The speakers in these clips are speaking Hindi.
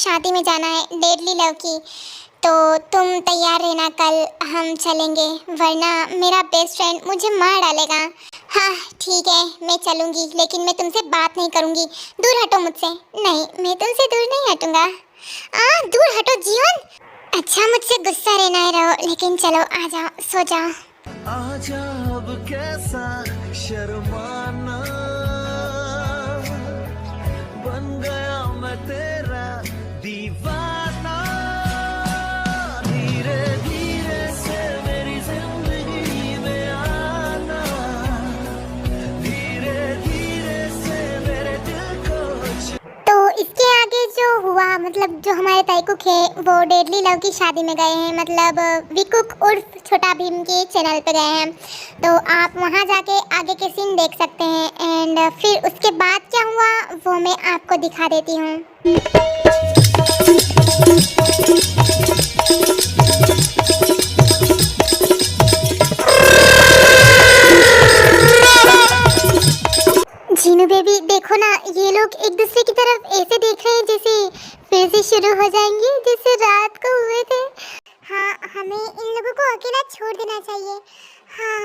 शादी में जाना है, डेडली लव की। तो तुम तैयार रहना, कल हम चलेंगे, वरना मेरा बेस्ट फ्रेंड मुझे मार डालेगा। हाँ ठीक है, मैं चलूँगी, लेकिन मैं तुमसे बात नहीं करूँगी। दूर हटो मुझसे। नहीं, मैं तुमसे दूर नहीं हटूँगा। दूर हटो जीवन। अच्छा, मुझसे गुस्सा रहना है रहो, लेकिन चलो आ जाओ, सो जाओ। आजा अब कैसा शर्माना, बन गया मैं तेरा दीवाना। धीरे धीरे से मेरी जिंदगी में आना, धीरे धीरे से मेरे दिल को। तो इसके आगे जो हुआ, मतलब जो हमारे ताइकुक है वो डेडली लव की शादी में गए हैं, मतलब विकुक उर्फ छोटा भीम के चैनल पे गए हैं। तो आप वहां जाके आगे के सीन देख सकते हैं। एंड फिर उसके बाद क्या हुआ वो मैं आपको दिखा देती हूँ। जीनू बेबी देखो ना, ये लोग एक दूसरे की तरफ ऐसे देख रहे हैं जैसे फिर से शुरू हो जाएंगे जैसे रात को हुए थे। हाँ, हमें इन लोगों को अकेला छोड़ देना चाहिए। हाँ,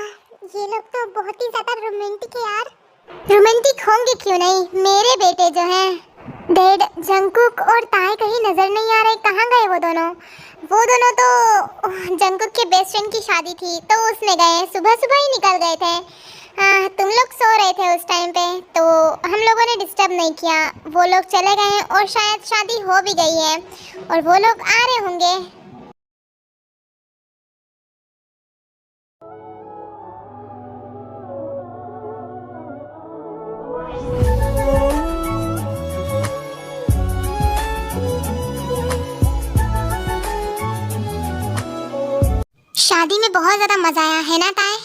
ये लोग तो बहुत ही ज्यादा रोमांटिक है यार। रोमांटिक होंगे क्यों नहीं, मेरे बेटे जो हैं डैड जंगकुक और ताए कहीं नजर नहीं आ रहे। कहाँ गए वो दोनों? वो दोनों तो जंगकुक के बेस्ट फ्रेंड की शादी थी तो उसमें गए, सुबह सुबह ही निकल गए थे। हाँ, तुम लोग सो रहे थे उस टाइम पे तो हम लोगों ने डिस्टर्ब नहीं किया। वो लोग चले गए हैं और शायद शादी हो भी गई है और वो लोग आ रहे होंगे। शादी में बहुत ज्यादा मजा आया है ना ताए?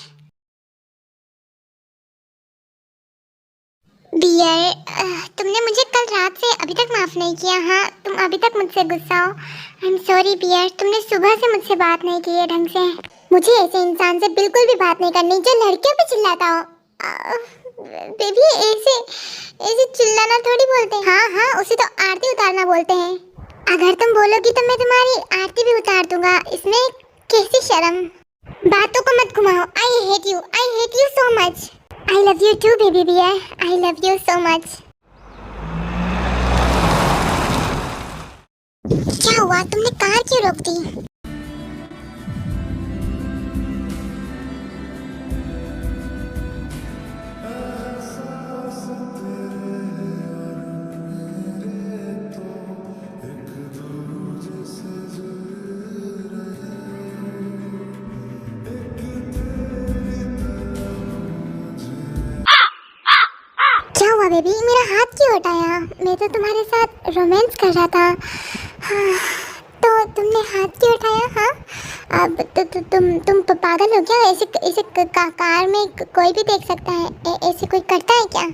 बियर, तुमने मुझे कल रात से अभी तक माफ नहीं किया। हाँ, तुम अभी तक मुझसे गुस्सा हो। आई एम सॉरी बियर, तुमने सुबह से मुझसे बात नहीं की है ढंग से। मुझे ऐसे इंसान से बिल्कुल भी बात नहीं करनी जो लड़कियों पे चिल्लाता हो। बेबी, ऐसे ऐसे चिल्लाना थोड़ी बोलते हैं। हाँ हाँ, उसे तो आरती उतारना बोलते हैं। अगर तुम बोलोगी तो मैं तुम्हारी आरती भी उतार दूंगा, इसमें कैसी शर्म। बातों को मत घुमाओ। I hate you so much. I love you too, baby bear. I love you so much. क्या हुआ? तुमने कार क्यों रोक दी? क्या हुआ बेबी? मेरा हाथ क्यों हटाया? मैं तो तुम्हारे साथ रोमांस कर रहा था। हाँ, तो तुमने हाथ क्यों उठाया? हाँ, अब तुम पागल हो क्या? ऐसे कार में कोई भी देख सकता है, ऐसे कोई करता है क्या?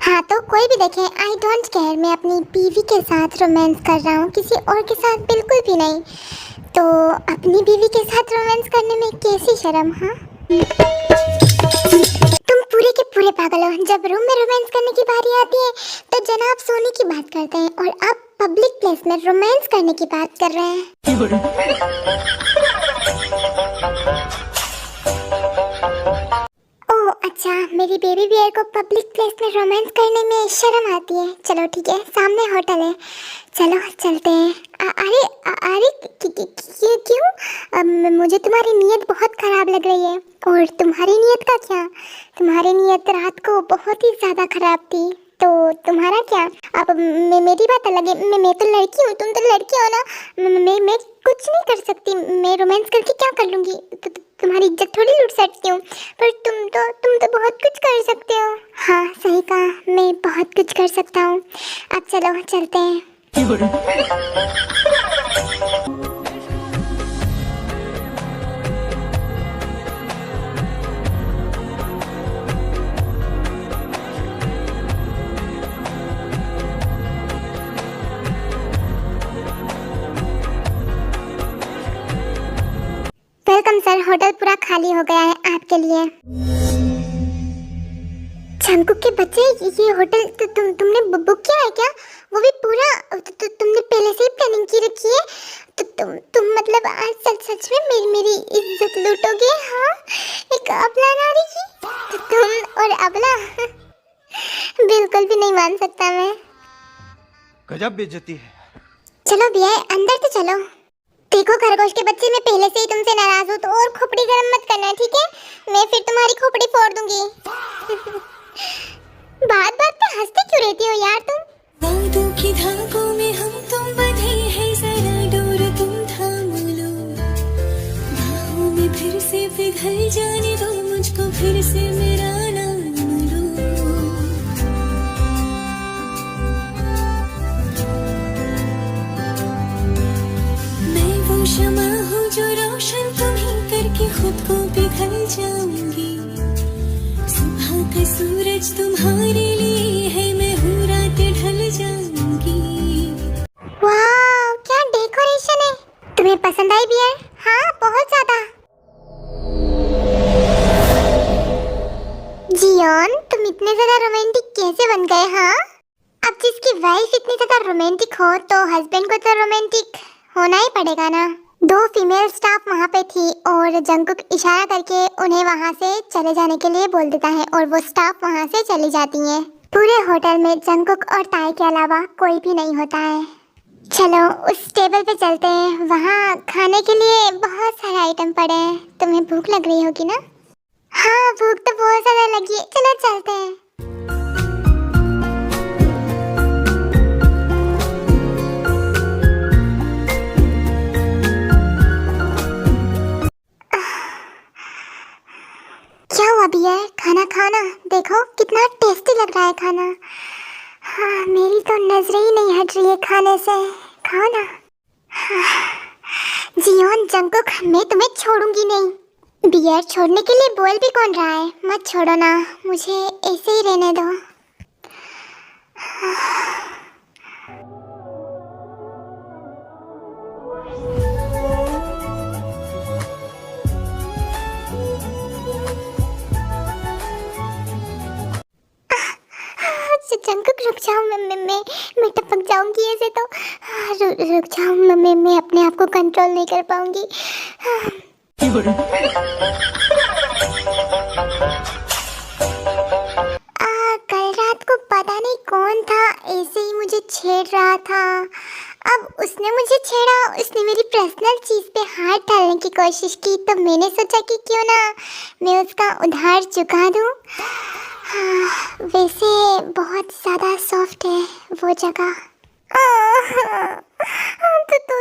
हाँ, तो कोई भी देखे, आई डोंट केयर। मैं अपनी बीवी के साथ रोमांस कर रहा हूँ, किसी और के साथ बिल्कुल भी नहीं। तो अपनी बीवी के साथ रोमांस करने में कैसी शर्म? हाँ, तुम पूरे के पूरे पागल हो। जब रूम में रोमांस करने की बारी आती है तो जनाब सोने की बात करते हैं और आप पब्लिक प्लेस में रोमांस करने की बात कर रहे हैं। ओह अच्छा, मेरी बेबी बियर को पब्लिक प्लेस में रोमांस करने में शर्म आती है। चलो ठीक है, सामने होटल है, चलो चलते हैं। अरे अरे क्यों? मुझे तुम्हारी नीयत बहुत खराब लग रही है। और तुम्हारी नीयत का क्या? तुम्हारी नीयत रात को बहुत ही ज्यादा खराब थी, तो तुम्हारा क्या? अब मेरी बात अलग है। मैं तो लड़की हूँ, तुम तो लड़की हो ना। मैं कुछ नहीं कर सकती। मैं रोमांस करके क्या कर लूँगी? तुम्हारी इज्जत थोड़ी लूट सकती हूँ, पर तुम तो बहुत कुछ कर सकते हो। हाँ सही कहा, मैं बहुत कुछ कर सकता हूँ। अब चलो चलते हैं। वेलकम सर, होटल पूरा खाली हो गया है आपके लिए। जंगकुक के बच्चे, ये होटल तुमने बुक किया है क्या? वो भी पूरा तुमने पहले से ही धमकी रखी है, तो तुम मतलब आज सच में मेरी इज्जत लूटोगे? हाँ, एक अबला नारी की? तो तुम और अबला बिल्कुल भी नहीं मान सकता मैं। गजब बेइज्जती है। चलो भैया अंदर तो चलो। देखो खरगोश के बच्चे, मैं पहले से ही तुमसे नाराज हूँ, तो और खोपड़ी गरम मत करना, ठीक है? मैं फिर तुम्हारी खोपड़ी फोड़ दूंगी। बात बात पे हंसते क्यों रहती हो यार तुम? बातों की धागों में हम तुम बंधे हैं, जरा डोर तुम थाम लो, बाहों में फिर से पिघल जाने दो, मुझको फिर से मेरा नाम लो। मैं वो शमा हूँ जो रोशन तुम्हीं करके खुद को पिघल जाऊंगी, सुबह का सूरज तुम्हारे लिए है, मैं हूँ रात ढल जाऊंगी। वाह क्या डेकोरेशन है! तुम्हें पसंद आई बियर? हाँ बहुत ज्यादा। जियोन तुम इतने ज्यादा रोमांटिक कैसे बन गए? हाँ, अब जिसकी वाइफ इतनी ज्यादा रोमांटिक हो तो हस्बैंड को तो रोमांटिक होना ही पड़ेगा ना। 2 फीमेल स्टाफ वहाँ पे थी और जंगकुक इशारा करके उन्हें वहाँ से चले जाने के लिए बोल देता है और वो स्टाफ वहाँ से चली जाती हैं। पूरे होटल में जंगकुक और ताई के अलावा कोई भी नहीं होता है। चलो उस टेबल पे चलते हैं, वहाँ खाने के लिए बहुत सारे आइटम पड़े हैं। तुम्हें भूख लग रही होगी ना? हाँ भूख तो बहुत ज्यादा लगी है, चलो चलते हैं। क्या हुआ भैया? खाना खाना, देखो कितना टेस्टी लग रहा है खाना। हाँ मेरी तो नजरें ही नहीं हट रही है खाने से, खाओ ना। हाँ। जियोन जंगकुक मैं तुम्हें छोड़ूंगी नहीं। बियर छोड़ने के लिए बोल भी कौन रहा है? मत छोड़ो ना, मुझे ऐसे ही रहने दो। जंगकुक रुक जाओ, मैं टपक जाऊंगी ऐसे तो। रुक जाओ, मैं अपने आप को कंट्रोल नहीं कर पाऊंगी। कल रात को पता नहीं कौन था ऐसे ही मुझे छेड़ रहा था। अब उसने मुझे छेड़ा, उसने मेरी पर्सनल चीज पे हाथ डालने की कोशिश की, तो मैंने सोचा कि क्यों ना मैं उसका उधार चुका दूं। हाँ, वैसे बहुत ज़्यादा सॉफ्ट है वो जगह।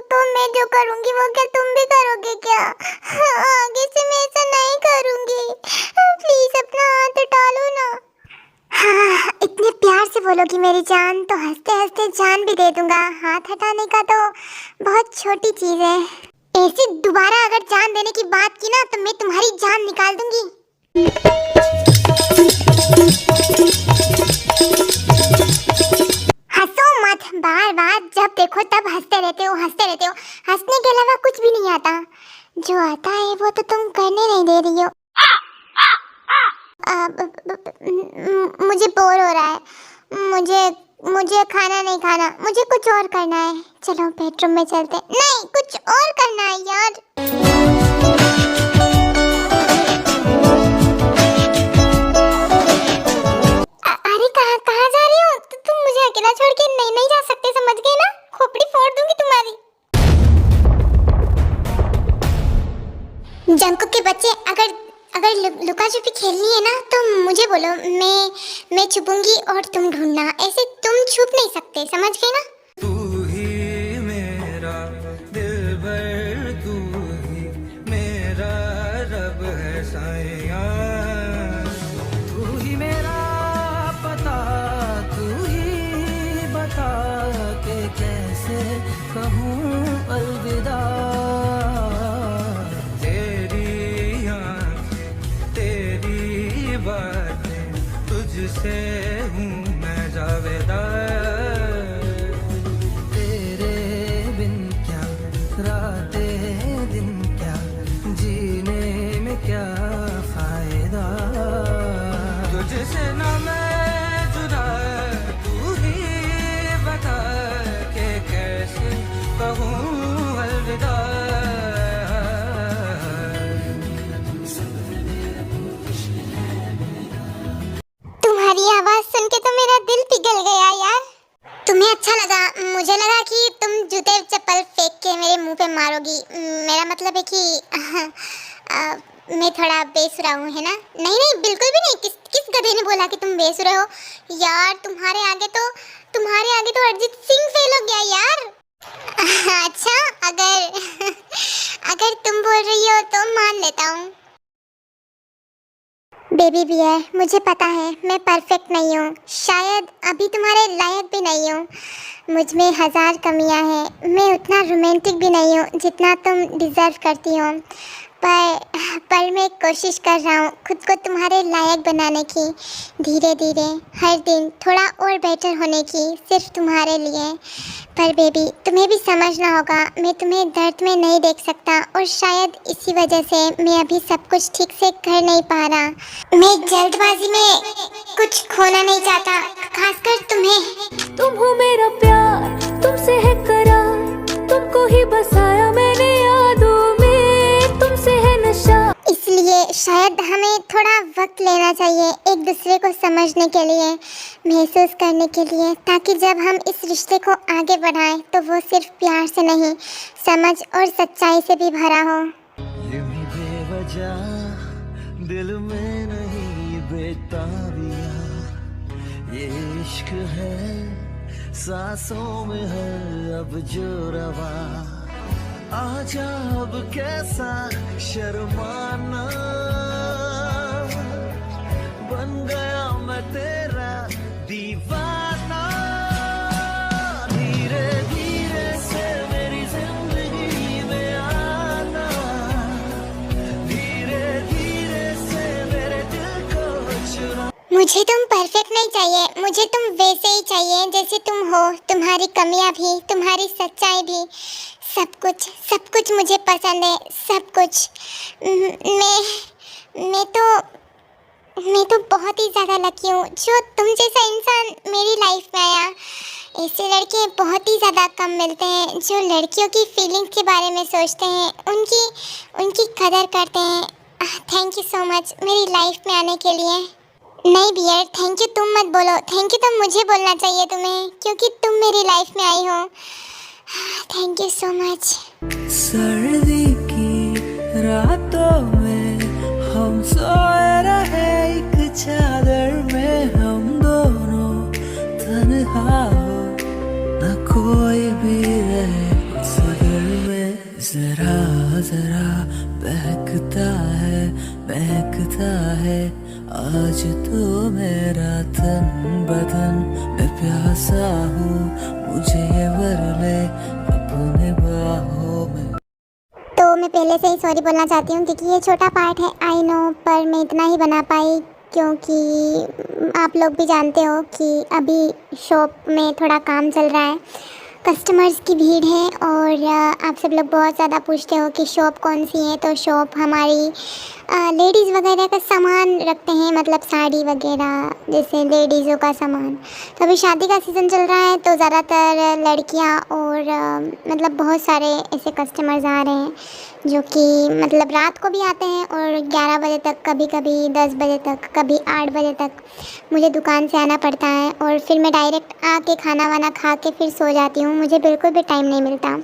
तो मैं जो करूँगी वो क्या तुम भी करोगे क्या? आगे से मैं ऐसा नहीं करूँगी, प्लीज अपना हाथ डालो ना। हाँ इतने प्यार से बोलोगी मेरी जान तो हंसते हंसते जान भी दे दूंगा। हाथ हटाने का तो बहुत छोटी चीज़ है। ऐसे दोबारा अगर जान देने की बात की ना तो मैं तुम्हारी जान निकाल दूंगी। हंसो मत, बार बार जब देखो तब हंसते रहते हो। हंसने के अलावा कुछ भी नहीं आता। जो आता है वो तो तुम करने नहीं दे रही हो। मुझे बोर हो रहा है, मुझे खाना नहीं खाना, मुझे कुछ और करना है। चलो बेडरूम में चलते। नहीं कुछ और करना है यार। अरे कहाँ जा रही हो? तुम मुझे अकेला छोड़ के नहीं जा सकते, समझ गए ना? खोपड़ी फोड़ दूंगी तुम्हारी। जंगकुक के बच्चे, अगर लुका छुपी खेलनी है ना तो मुझे बोलो, मैं छुपूंगी और तुम ढूंढना। ऐसे तुम छुप नहीं सकते, समझ गए ना? तू ही मेरा दिलबर, तू ही मेरा रब है साया, तू ही मेरा पता, तू ही बता के कैसे कहूँ अलविदा। तेरी आँखें, तेरी बातें, तुझसे हूँ मैं जावेदा। तेरे बिन क्या रातें दिन, क्या जीने में क्या फायदा। तुझसे ना मैं जुदा, तू ही बता के कैसे कहूँ कहूँ अलविदा। तुम्हारी आवाज सुन के तो मेरा दिल पिघल गया यार। तुम्हें अच्छा लगा? मुझे लगा कि तुम जूते चप्पल फेंक के मेरे मुंह पे मारोगी। मेरा मतलब है कि मैं थोड़ा बेसुरा हूँ, है ना? नहीं नहीं, बिल्कुल भी नहीं। किस गधे ने बोला कि तुम बेसुरे हो? यार तुम्हारे आगे तो अरिजीत सिंह फेल हो गया यार। अच्छा, अगर तुम बोल रही हो तो मान लेता हूँ। बेबी बियर, मुझे पता है मैं परफेक्ट नहीं हूँ, शायद अभी तुम्हारे लायक भी नहीं हूँ। मुझ में 1000 कमियाँ हैं। मैं उतना रोमांटिक भी नहीं हूँ जितना तुम डिज़र्व करती हो। पर मैं कोशिश कर रहा हूँ खुद को तुम्हारे लायक बनाने की, धीरे धीरे हर दिन थोड़ा और बेटर होने की, सिर्फ तुम्हारे लिए। पर बेबी, तुम्हें भी समझना होगा, मैं तुम्हें दर्द में नहीं देख सकता और शायद इसी वजह से मैं अभी सब कुछ ठीक से कर नहीं पा रहा। मैं जल्दबाजी में कुछ खोना नहीं चाहता, खासकर तुम्हें। तुम हो मेरा प्यार, तुमसे है करार, तुमको ही बसाया मैंने यादों में, तुमसे है नशा। इसलिए शायद हमें थोड़ा वक्त लेना चाहिए एक दूसरे को समझने के लिए, महसूस करने के लिए, ताकि जब हम इस रिश्ते को आगे बढ़ाएं तो वो सिर्फ प्यार से नहीं, समझ और सच्चाई से भी भरा हो। यूं ही बेवजह दिल में नहीं बेताबिया, ये इश्क है सांसों में है अब जो रवा। आजा अब कैसा शर्माना, बन गया मैं तेरा दीवाना। धीरे धीरे से मेरी जिंदगी में आना, धीरे धीरे से मेरे दिल को चुरा। मुझे तुम परफेक्ट नहीं चाहिए, मुझे तुम वैसे ही चाहिए जैसे तुम हो। तुम्हारी कमियां भी, तुम्हारी सच्चाई भी, सब कुछ मुझे पसंद है, सब कुछ। मैं तो बहुत ही ज़्यादा लकी हूँ जो तुम जैसा इंसान मेरी लाइफ में आया। ऐसे लड़के बहुत ही ज़्यादा कम मिलते हैं जो लड़कियों की फीलिंग्स के बारे में सोचते हैं, उनकी कदर करते हैं। थैंक यू सो मच मेरी लाइफ में आने के लिए। नहीं बियर, थैंक यू तुम मत बोलो, थैंक यू तो मुझे बोलना चाहिए तुम्हें, क्योंकि तुम मेरी लाइफ में आई हो। Thank you so much. सर्दी की रातों में हम सोए रहे एक चादर में, हम दोनों तन्हा हो न कोई भी रहे उस घर में। जरा जरा बहकता है आज तो मेरा तन बदन। मैं प्यासा हूँ, मुझे भर ले अपने बाहों में। तो मैं पहले से ही सॉरी बोलना चाहती हूँ क्योंकि ये छोटा पार्ट है, आई नो, पर मैं इतना ही बना पाई क्योंकि आप लोग भी जानते हो कि अभी शॉप में थोड़ा काम चल रहा है, कस्टमर्स की भीड़ है और आप सब लोग बहुत ज़्यादा पूछते हो कि शॉप कौन सी है। तो शॉप हमारी लेडीज़ वगैरह का सामान रखते हैं, मतलब साड़ी वगैरह जैसे लेडीज़ों का सामान। तो अभी शादी का सीज़न चल रहा है तो ज़्यादातर लड़कियां और मतलब बहुत सारे ऐसे कस्टमर्स आ रहे हैं जो कि मतलब रात को भी आते हैं और 11 बजे तक, कभी कभी 10 बजे तक, कभी 8 बजे तक मुझे दुकान से आना पड़ता है और फिर मैं डायरेक्ट आके खाना वाना खा के फिर सो जाती हूँ, मुझे बिल्कुल भी टाइम नहीं मिलता।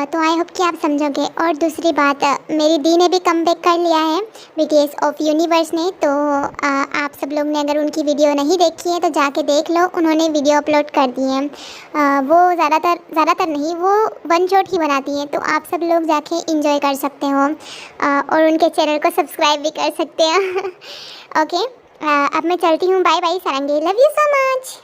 तो आई होप कि आप समझोगे। और दूसरी बात, मेरी दी ने भी कमबैक कर लिया है BTS ऑफ यूनिवर्स ने, तो आप सब लोग ने अगर उनकी वीडियो नहीं देखी है तो जाके देख लो, उन्होंने वीडियो अपलोड कर दी है। वो ज़्यादातर नहीं, वो वन शॉट ही बनाती हैं, तो आप सब लोग जाके इंजॉय कर सकते हो और उनके चैनल को सब्सक्राइब भी कर सकते हो। ओके, अब मैं चलती हूँ, bye bye Sarangi, love you so much.